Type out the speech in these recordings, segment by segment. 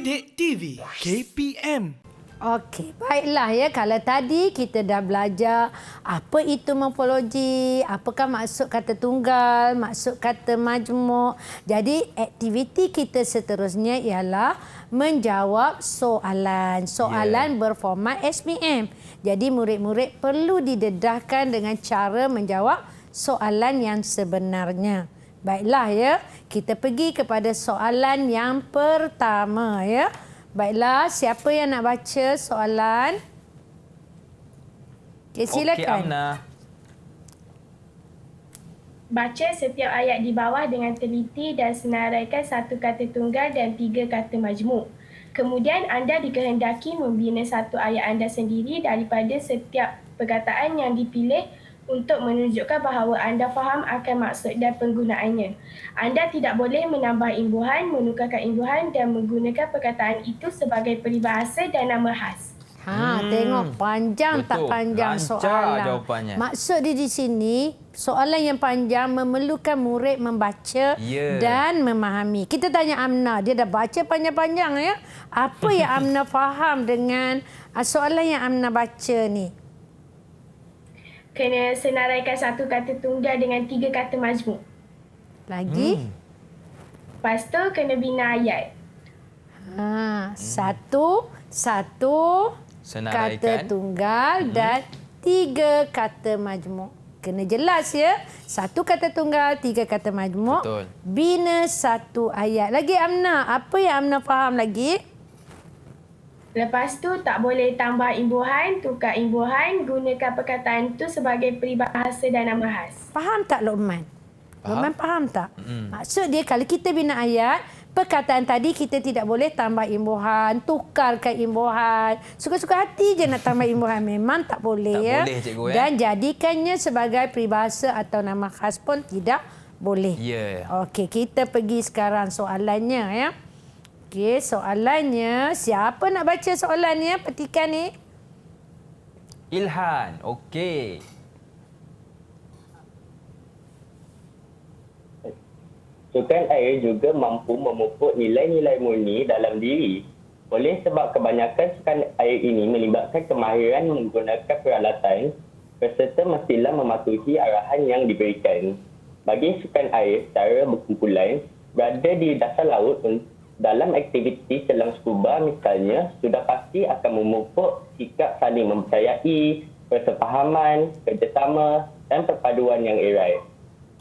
Didik TV KPM. Okey, baiklah ya. Kalau tadi kita dah belajar apa itu morfologi, apakah maksud kata tunggal, maksud kata majmuk. Jadi aktiviti kita seterusnya ialah menjawab soalan. Soalan berformat SPM. Jadi murid-murid perlu didedahkan dengan cara menjawab soalan yang sebenarnya. Baiklah ya, kita pergi kepada soalan yang pertama ya. Baiklah, siapa yang nak baca soalan? Okay, silakan. Okey, Amna. Baca setiap ayat di bawah dengan teliti dan senaraikan satu kata tunggal dan 3 kata majmuk. Kemudian anda dikehendaki membina satu ayat anda sendiri daripada setiap perkataan yang dipilih untuk menunjukkan bahawa anda faham akan maksud dan penggunaannya. Anda tidak boleh menambah imbuhan, menukarkan imbuhan dan menggunakan perkataan itu sebagai peribahasa dan nama khas. Tengok panjang. Betul. Tak panjang Lancar soalan. jawapannya. Maksud dia di sini, soalan yang panjang memerlukan murid membaca dan memahami. Kita tanya Amna, dia dah baca panjang-panjang ya. Apa yang Amna faham dengan soalan yang Amna baca ni? Kena senaraikan satu kata tunggal dengan 3 kata majmuk. Lagi? Lepas tu kena bina ayat. Satu Senaraikan. kata tunggal dan 3 kata majmuk. Kena jelas ya. Satu kata tunggal, 3 kata majmuk. Betul. Bina satu ayat. Lagi Amna, apa yang Amna faham lagi? Lepas tu tak boleh tambah imbuhan, tukar imbuhan, gunakan perkataan itu sebagai peribahasa dan nama khas. Faham tak Luqman? Faham. Luqman faham tak? Maksud dia kalau kita bina ayat, perkataan tadi kita tidak boleh tambah imbuhan, tukarkan imbuhan. Suka-suka hati je nak tambah imbuhan. Memang tak boleh Tak ya. boleh, cikgu, ya. Dan jadikannya sebagai peribahasa atau nama khas pun tidak boleh. Ya. Okey, kita pergi sekarang soalannya ya. Okey, soalannya, siapa nak baca soalannya? Petikan ni. Ilhan. Okey. Sukan air juga mampu memupuk nilai-nilai murni dalam diri. Oleh sebab kebanyakan sukan air ini melibatkan kemahiran menggunakan peralatan, peserta mestilah mematuhi arahan yang diberikan. Bagi sukan air secara berkumpulan, berada di dasar laut dalam aktiviti selam scuba misalnya, sudah pasti akan memupuk sikap saling mempercayai, persefahaman, kerjasama dan perpaduan yang erat.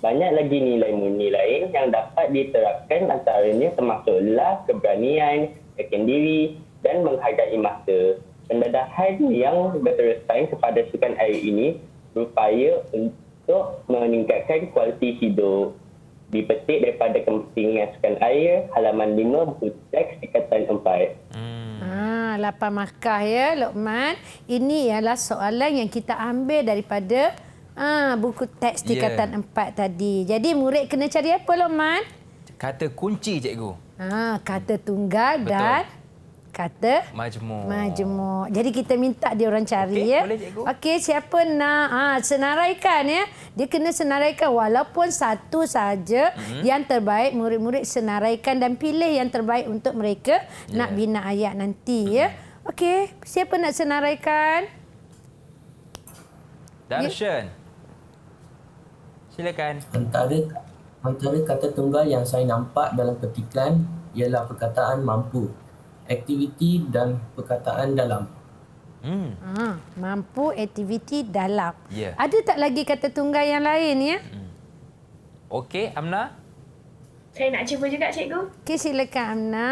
Banyak lagi nilai murni lain yang dapat diterapkan, antaranya termasuklah keberanian, yakin diri dan menghargai masa. Pendedahan yang berterusan kepada sukan air ini berupaya untuk meningkatkan kualiti hidup. Dipetik daripada kepentingan sukan air, halaman 5 buku teks tingkatan 4. 8 markah ya Luqman. Ini ialah soalan yang kita ambil daripada buku teks tingkatan 4 tadi. Jadi murid kena cari apa Luqman? Kata kunci, cikgu. Kata tunggal. Betul. Dan kata Majmuk. Jadi kita minta dia orang cari Okey, ya. boleh, cikgu. Okey, siapa nak senaraikan ya. Dia kena senaraikan walaupun satu saja yang terbaik, murid-murid senaraikan dan pilih yang terbaik untuk mereka nak bina ayat nanti ya. Okey, siapa nak senaraikan? Darshan. Silakan. Antara kata tunggal yang saya nampak dalam petikan ialah perkataan mampu, aktiviti dan perkataan dalam. Mampu, aktiviti, dalam. Ya. Ada tak lagi kata tunggal yang lain ya? Okey, Amna. Saya nak cuba juga cikgu. Okey, silakan Amna.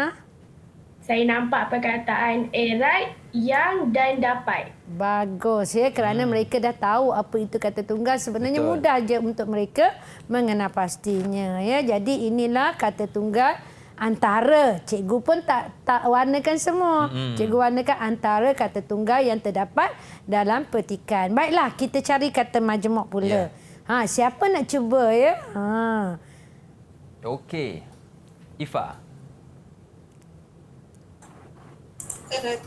Saya nampak perkataan erat, yang dan dapat. Bagus ya, kerana mereka dah tahu apa itu kata tunggal. Sebenarnya Betul. mudah je untuk mereka mengenal pastinya ya. Jadi inilah kata tunggal antara. Cikgu pun tak warnakan semua. Cikgu warnakan antara kata tunggal yang terdapat dalam petikan. Baiklah, kita cari kata majmuk pula. Siapa nak cuba ya? Okey. Ifa.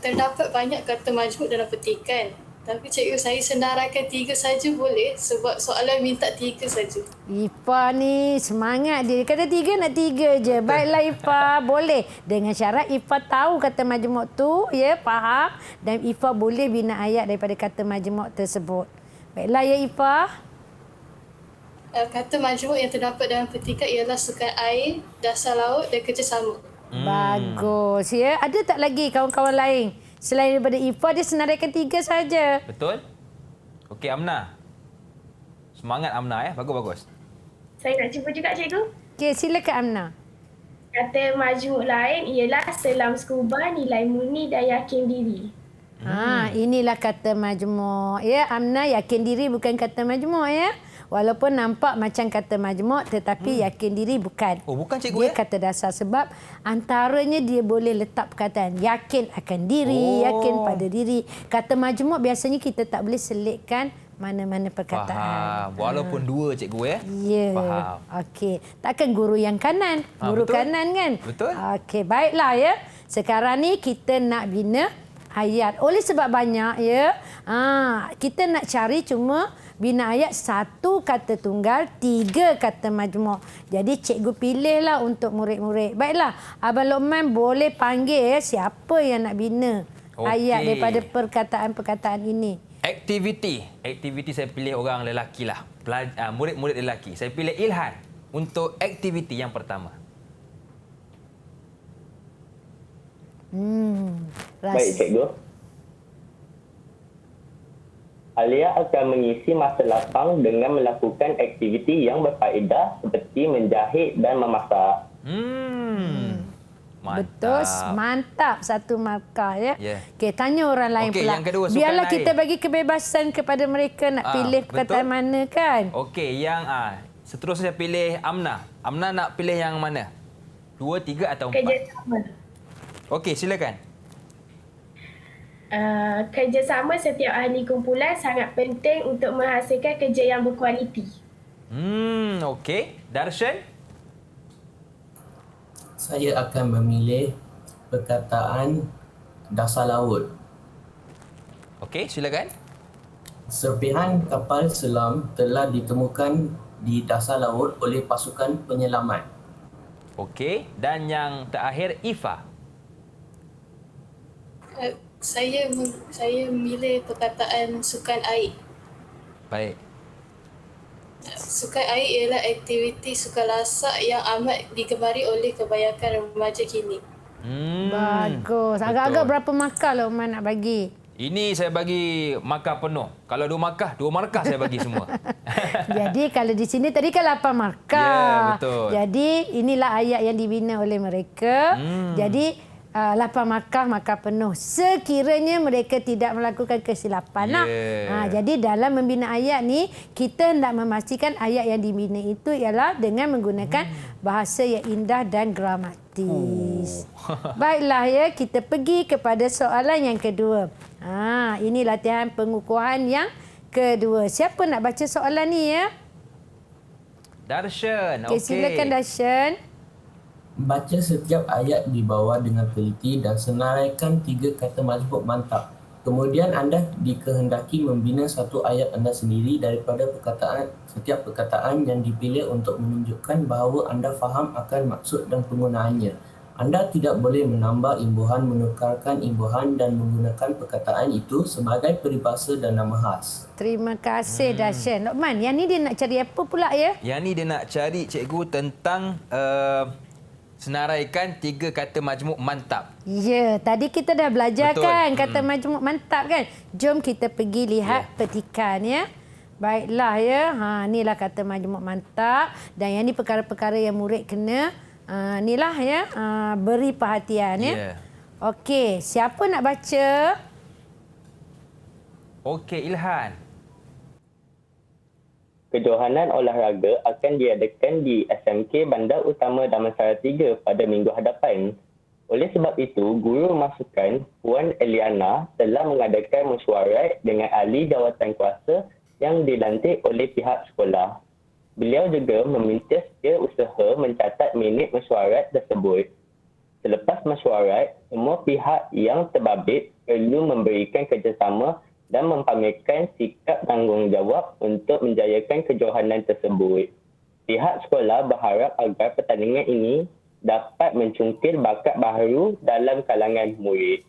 Terdapat banyak kata majmuk dalam petikan. Tapi cikgu, saya senaraikan 3 saja boleh? Sebab soalan minta 3 saja. Ifa ni semangat dia. Kata 3 nak 3 je. Baiklah Ifa, boleh. Dengan syarat Ifa tahu kata majmuk tu, ya, faham. Dan Ifa boleh bina ayat daripada kata majmuk tersebut. Baiklah ya Ifa. Kata majmuk yang terdapat dalam petikan ialah sukan air, dasar laut dan kerjasama. Bagus ya. Ada tak lagi kawan-kawan lain? Selain daripada Ifa, dia senaraikan 3 saja. Betul? Okey, Amna. Semangat Amna ya. Bagus-bagus. Saya nak cuba juga cikgu. Okey, silakan Amna. Kata majmuk lain ialah selam scuba, nilai murni dan yakin diri. Inilah kata majmuk. Ya, Amna yakin diri bukan kata majmuk ya. Walaupun nampak macam kata majmuk tetapi yakin diri bukan. Oh, bukan cikgu dia ya? kata dasar sebab antaranya dia boleh letak perkataan yakin akan diri, yakin pada diri. Kata majmuk biasanya kita tak boleh selitkan mana-mana perkataan. Faham. Walaupun 2 cikgu ya. Ya. Faham. Okey. Takkan guru yang kanan. Guru betul. kanan kan? Betul. Okey, baiklah ya. Sekarang ni kita nak bina ayat. Oleh sebab banyak ya. Kita nak cari cuma bina ayat 1 kata tunggal, 3 kata majmuk. Jadi cikgu pilihlah untuk murid-murid. Baiklah, Abang Lokman boleh panggil siapa yang nak bina ayat daripada perkataan-perkataan ini. Aktiviti. Aktiviti saya pilih orang lelaki lah. Murid-murid lelaki. Saya pilih Ilhan untuk aktiviti yang pertama. Baik, cikgu. Alia akan mengisi masa lapang dengan melakukan aktiviti yang berfaedah seperti menjahit dan memasak. Mantap. Betul, mantap. 1 markah ya. Yeah. Okey, tanya orang lain Okey, pula. yang kedua, sukan Biarlah air. kita bagi kebebasan kepada mereka nak pilih perkataan betul. mana kan. Okey, yang seterusnya saya pilih Amna. Amna nak pilih yang mana? 2, 3 atau 4? Kerjasama. Okey, silakan. Kerjasama setiap ahli kumpulan sangat penting untuk menghasilkan kerja yang berkualiti. Okey. Darshan? Saya akan memilih perkataan dasar laut. Okey, silakan. Serpihan kapal selam telah ditemukan di dasar laut oleh pasukan penyelamat. Okey, dan yang terakhir Ifa. Saya memilih perkataan sukan air. Baik. Sukan air ialah aktiviti sukan lasak yang amat digemari oleh kebanyakan remaja kini. Bagus. Agak-agak berapa markah Lokman nak bagi? Ini saya bagi markah penuh. Kalau 2 markah, 2 markah saya bagi semua. Jadi kalau di sini tadi kan 8 markah. Ya, betul. Jadi inilah ayat yang dibina oleh mereka. Jadi 8 markah penuh. Sekiranya mereka tidak melakukan kesilapan. Jadi dalam membina ayat ni, kita hendak memastikan ayat yang dibina itu ialah dengan menggunakan bahasa yang indah dan gramatis. Baiklah ya, kita pergi kepada soalan yang kedua. Ini latihan pengukuhan yang kedua. Siapa nak baca soalan ni ya? Darshan. Okey, silakan Darshan. Baca setiap ayat di bawah dengan teliti dan senaraikan 3 kata majmuk mantap. Kemudian anda dikehendaki membina satu ayat anda sendiri daripada setiap perkataan yang dipilih untuk menunjukkan bahawa anda faham akan maksud dan penggunaannya. Anda tidak boleh menambah imbuhan, menukarkan imbuhan dan menggunakan perkataan itu sebagai peribahasa dan nama khas. Terima kasih Darshan. Lokman, yang ni dia nak cari apa pula ya? Yang ni dia nak cari cikgu tentang senaraikan 3 kata majmuk mantap. Ya, tadi kita dah belajar Betul. kan kata majmuk mantap kan? Jom kita pergi lihat petikan ya. Baiklah ya. Inilah kata majmuk mantap dan yang ni perkara-perkara yang murid kena inilah ya beri perhatian ya. Okey, siapa nak baca? Okey, Ilhan. Kejohanan olahraga akan diadakan di SMK Bandar Utama Damansara 3 pada minggu hadapan. Oleh sebab itu, guru masukan Puan Eliana telah mengadakan mesyuarat dengan ahli jawatan kuasa yang dilantik oleh pihak sekolah. Beliau juga meminta setiausaha mencatat minit mesyuarat tersebut. Selepas mesyuarat, semua pihak yang terbabit perlu memberikan kerjasama dan mempamerkan sikap tanggungjawab untuk menjayakan kejohanan tersebut. Pihak sekolah berharap agar pertandingan ini dapat mencungkil bakat baharu dalam kalangan murid.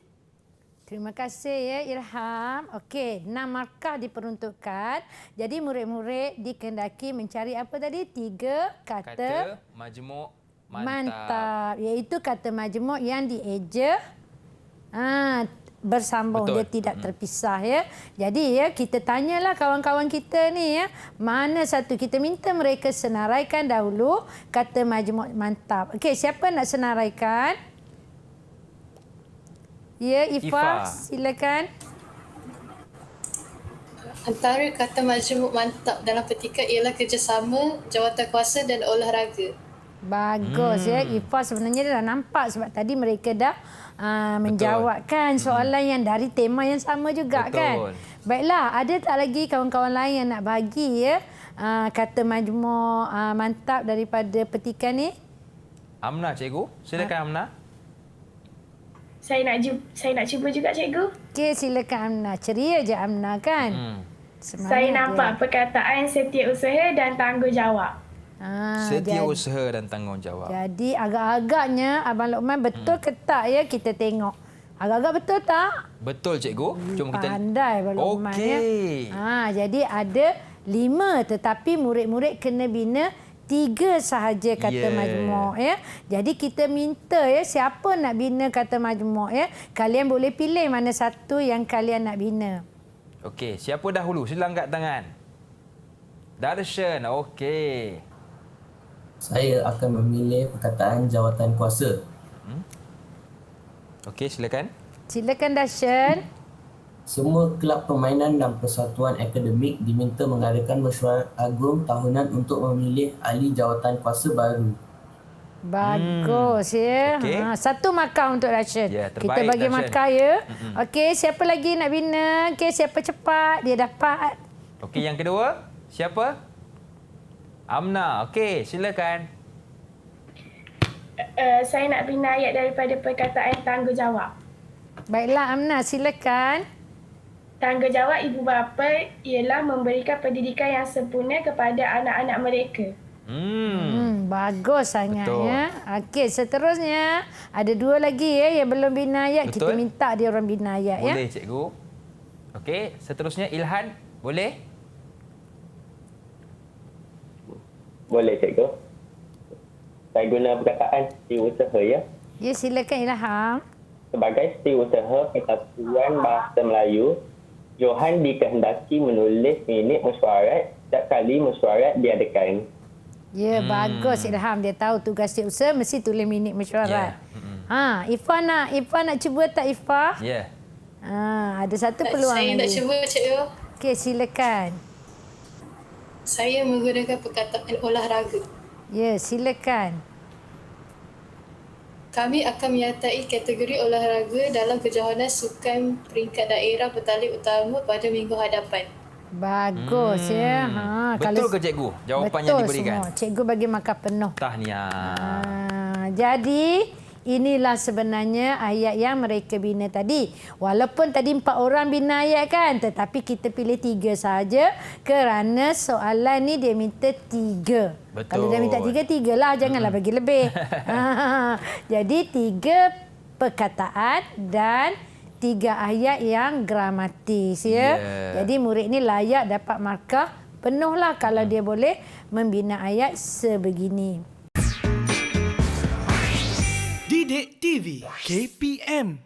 Terima kasih ya Ilham. Okey, 6 markah diperuntukkan. Jadi murid-murid dikehendaki mencari apa tadi? 3 kata Kata majmuk mantap. mantap. Iaitu kata majmuk yang dieja bersambung. Betul. Dia tidak terpisah ya. Jadi ya kita tanyalah kawan-kawan kita ni ya, mana satu, kita minta mereka senaraikan dahulu kata majmuk mantap. Okey, siapa nak senaraikan? Ya, Ifah, silakan. Antara kata majmuk mantap dalam petikan ialah kerjasama, jawatan kuasa dan olahraga. Bagus ya. Ifah sebenarnya dah nampak sebab tadi mereka dah menjawabkan soalan yang dari tema yang sama juga. Betul. Kan. Baiklah, ada tak lagi kawan-kawan lain yang nak bagi ya kata majmuk mantap daripada petikan ni? Amna, cikgu. Silakan Amna. Saya nak cuba juga, cikgu. Okey, silakan Amna. Ceria je Amna kan? Semangat Saya dia. nampak perkataan setiausaha dan tanggungjawab. Setiausaha dan tanggungjawab. Jadi agak-agaknya Abang Lokman betul ke tak ya, kita tengok. Agak-agak betul tak? Betul, cikgu. Cuma kita Pandai Abang Lokman ya. Okey. Jadi ada 5 tetapi murid-murid kena bina 3 sahaja kata majmuk ya. Jadi kita minta ya, siapa nak bina kata majmuk ya, kalian boleh pilih mana satu yang kalian nak bina. Okey, siapa dahulu? Sila angkat tangan. Darshan, okey. Saya akan memilih perkataan jawatan kuasa. Okey, silakan. Silakan Darshan. Semua kelab permainan dan persatuan akademik diminta mengadakan mesyuarat agung tahunan untuk memilih ahli jawatan kuasa baru. Bagus ya. Okey. 1 markah untuk Darshan. Ya, Kita terbaik, bagi Darshan. markah ya. Okey, siapa lagi nak bina? Okey, siapa cepat dia dapat. Okey, yang kedua. Siapa? Amna. Okey, silakan. Saya nak bina ayat daripada perkataan tanggungjawab. Baiklah Amna, silakan. Tanggungjawab ibu bapa ialah memberikan pendidikan yang sempurna kepada anak-anak mereka. Bagus sangat Betul. ya. Okey, seterusnya ada 2 lagi ya yang belum bina ayat. Betul. Kita minta dia orang bina ayat ya. Boleh, cikgu. Okey, seterusnya Ilhan. Boleh? Boleh, cikgu. Saya guna perkataan setiausaha ya. Ya, silakan Ilham. Sebagai setiausaha Persatuan Bahasa Melayu, Johan dikehendaki menulis minit mesyuarat setiap kali mesyuarat diadakan. Ya, bagus Ilham. Dia tahu tugas setiausaha mesti tulis minit mesyuarat. Ya. Ifah nak cuba tak Ifah? Ya. Ada satu peluang Saya nak lagi. cuba, cikgu. Okey, silakan. Saya menggunakan perkataan olahraga. Ya, silakan. Kami akan menyertai kategori olahraga dalam kejohanan sukan peringkat daerah bertalian utama pada minggu hadapan. Bagus ya. Betul ke cikgu? Jawapan yang diberikan. Semua. Cikgu bagi markah penuh. Tahniah. Jadi inilah sebenarnya ayat yang mereka bina tadi. Walaupun tadi 4 orang bina ayat kan, tetapi kita pilih 3 saja kerana soalan ni dia minta 3. Betul. Kalau dia minta 3 lah, janganlah bagi lebih. Jadi 3 perkataan dan 3 ayat yang gramatis ya. Jadi murid ni layak dapat markah penuhlah kalau dia boleh membina ayat sebegini. Didik TV KPM